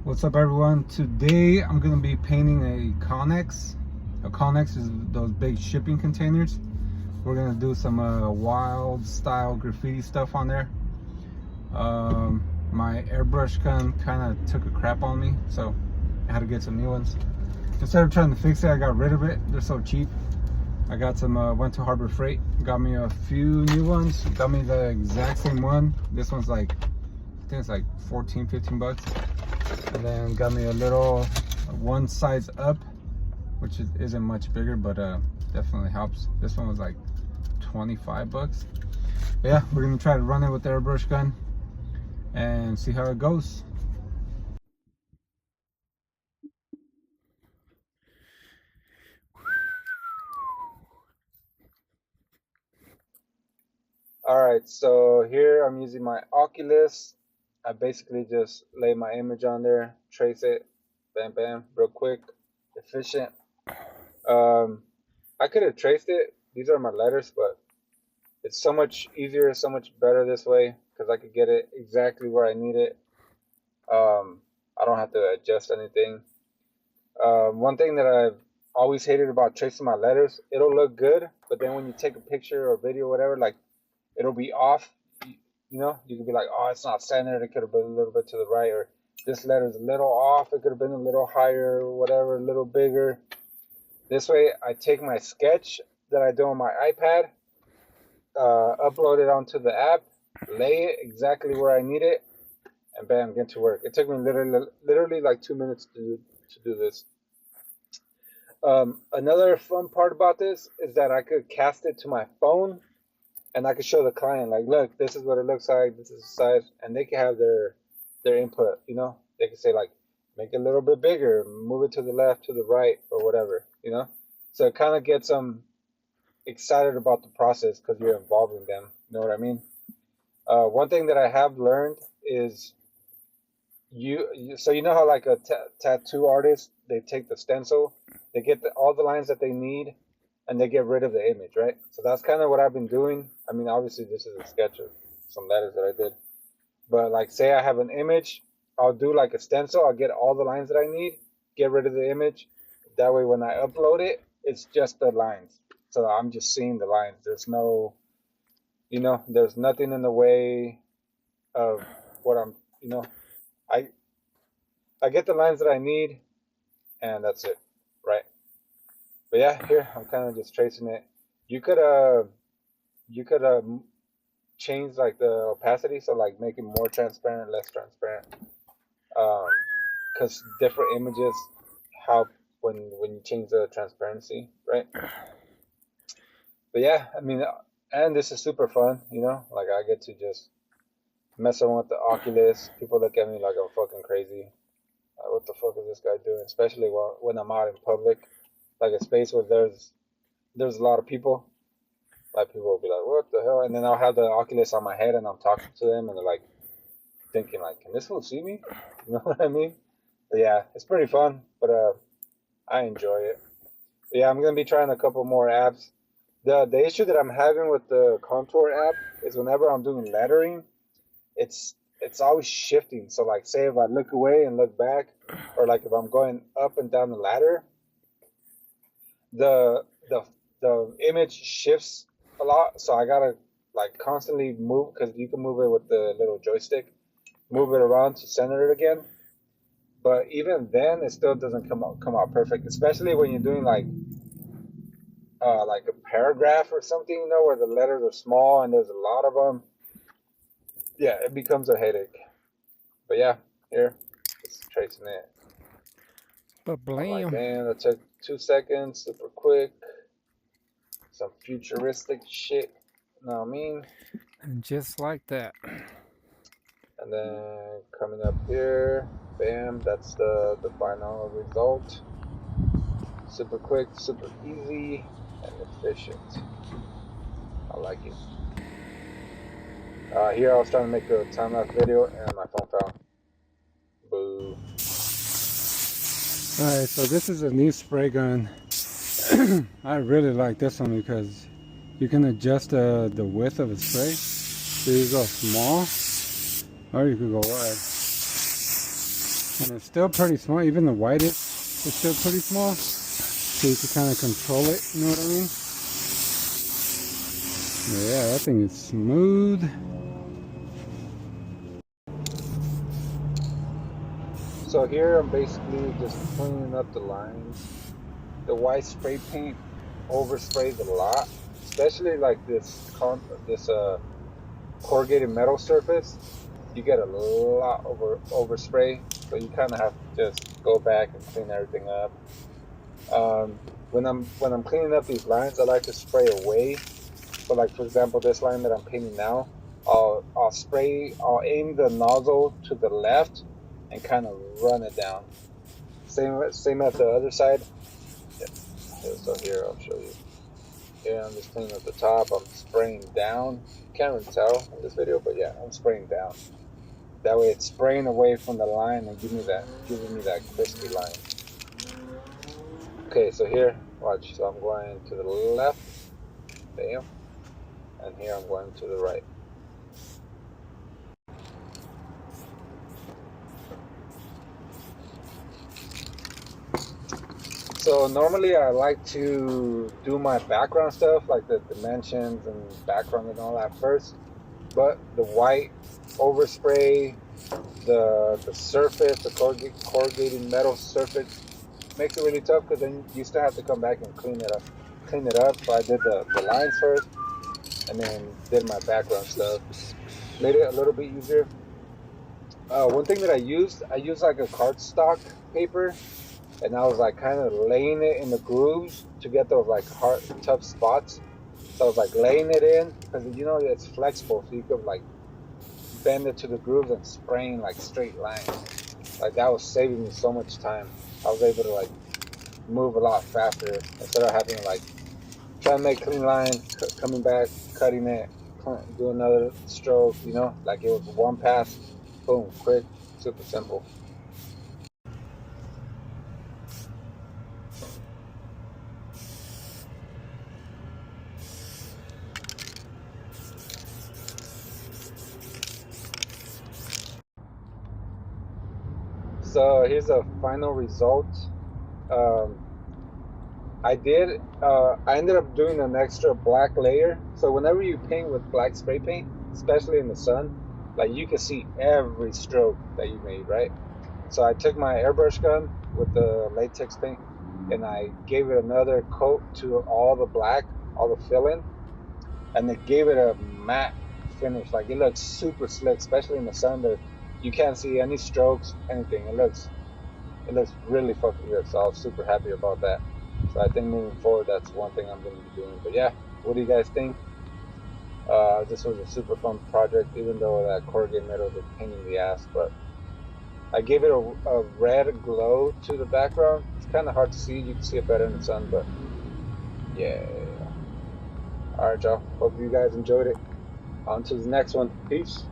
What's up, everyone? Today I'm gonna be painting a Connex. A Connex is those big shipping containers. We're gonna do some wild style graffiti stuff on there. My airbrush gun kind of took a crap on me, so I had to get some new ones. Instead of trying to fix it, I got rid of it. They're so cheap. I got some, went to Harbor Freight, got me a few new ones, got me the exact same one. This one's like, I think it's like 14, 15 bucks. And then got me a little one size up, which isn't much bigger, but definitely helps. This one was like 25 bucks. But yeah, we're gonna try to run it with the airbrush gun and see how it goes. All right, so here I'm using my Oculus. I basically just lay my image on there, trace it, bam, bam, real quick, efficient. I could have traced it. These are my letters, but it's so much easier, so much better this way because I could get it exactly where I need it. I don't have to adjust anything. One thing that I've always hated about tracing my letters, it'll look good, but then when you take a picture or video or whatever, like it'll be off. You know, you can be like, oh, it's not centered. It could have been a little bit to the right, or this letter's a little off. It could have been a little higher, or whatever, a little bigger. This way, I take my sketch that I do on my iPad, upload it onto the app, lay it exactly where I need it, and bam, get to work. It took me literally like 2 minutes to do this. Another fun part about this is that I could cast it to my phone, and I could show the client, like, look, this is what it looks like, this is the size, and they can have their input, you know? They can say, like, make it a little bit bigger, move it to the left, to the right, or whatever, you know? So it kind of gets them excited about the process because you're involving them, you know what I mean? One thing that I have learned is so you know how like a tattoo artist, they take the stencil, they get all the lines that they need, and they get rid of the image, right? So that's kind of what I've been doing. I mean, obviously this is a sketch of some letters that I did, but like say I have an image, I'll do like a stencil, I'll get all the lines that I need, get rid of the image. That way when I upload it, it's just the lines. So I'm just seeing the lines. There's no, you know, there's nothing in the way of what I'm, you know, I get the lines that I need, and that's it, right? But yeah, here I'm kind of just tracing it. You could change like the opacity, so like make it more transparent, less transparent. Because different images help when you change the transparency, right? But yeah, I mean, and this is super fun, you know. Like I get to just mess around with the Oculus. People look at me like I'm fucking crazy. What the fuck is this guy doing? Especially when I'm out in public, like a space where there's a lot of people. Like people will be like, "What the hell?" And then I'll have the Oculus on my head, and I'm talking to them, and they're like thinking, like, "Can this fool see me?" You know what I mean? But yeah, it's pretty fun. But I enjoy it. But yeah, I'm gonna be trying a couple more apps. The issue that I'm having with the Contour app is whenever I'm doing lettering, it's always shifting. So like say if I look away and look back, or like if I'm going up and down the ladder, the the image shifts a lot. So I gotta like constantly move, because you can move it with the little joystick, move it around to center it again. But even then, it still doesn't come out perfect, especially when you're doing like a paragraph or something, you know, where the letters are small and there's a lot of them. Yeah, it becomes a headache. But yeah, here, just tracing it. But I'm like, blam. damn, that took 2 seconds, super quick. Some futuristic shit, you know what I mean? And just like that. And then coming up here, bam, that's the final result. Super quick, super easy, and efficient. I like it. Here I was trying to make a time-lapse video and my phone fell. Boo. Alright, so this is a new spray gun. I really like this one because you can adjust the width of the spray. So you go small, or you could go wide. And it's still pretty small. Even the whitest is still pretty small. So you can kind of control it, you know what I mean? Yeah, that thing is smooth. So here I'm basically just cleaning up the lines. The white spray paint oversprays a lot, especially like this corrugated metal surface. You get a lot overspray, so you kind of have to just go back and clean everything up. When I'm cleaning up these lines, I like to spray away. So like for example, this line that I'm painting now, I'll aim the nozzle to the left and kind of run it down. Same at the other side. Yeah. So here I'll show you. Here I'm just cleaning up the top. I'm spraying down. You can't really tell in this video, but yeah, I'm spraying down. That way it's spraying away from the line and giving me that crispy line. Okay, so here, watch. So I'm going to the left, bam, and here I'm going to the right. So normally I like to do my background stuff, like the dimensions and background and all that first. But the white overspray, the surface, the corrugated metal surface makes it really tough because then you still have to come back and clean it up. So I did the lines first and then did my background stuff. Made it a little bit easier. One thing that I used like a cardstock paper, and I was like kind of laying it in the grooves to get those like hard, tough spots. So I was like laying it in because you know it's flexible, so you could like bend it to the grooves and spraying like straight lines. Like that was saving me so much time. I was able to like move a lot faster instead of having to like try to make clean lines, coming back, cutting it, do another stroke. You know, like it was one pass, boom, quick, super simple. So here's the final result. Um, I ended up doing an extra black layer. So whenever you paint with black spray paint, especially in the sun, like you can see every stroke that you made, right? So I took my airbrush gun with the latex paint and I gave it another coat to all the black, all the fill-in, and it gave it a matte finish. Like it looks super slick, especially in the sun. There, you can't see any strokes, anything. It looks really fucking good. So I was super happy about that. So I think moving forward, that's one thing I'm going to be doing. But yeah, what do you guys think? This was a super fun project, even though that corrugated metal is a pain in the ass. But I gave it a red glow to the background. It's kind of hard to see. You can see it better in the sun, but yeah. All right, y'all. Hope you guys enjoyed it. On to the next one. Peace.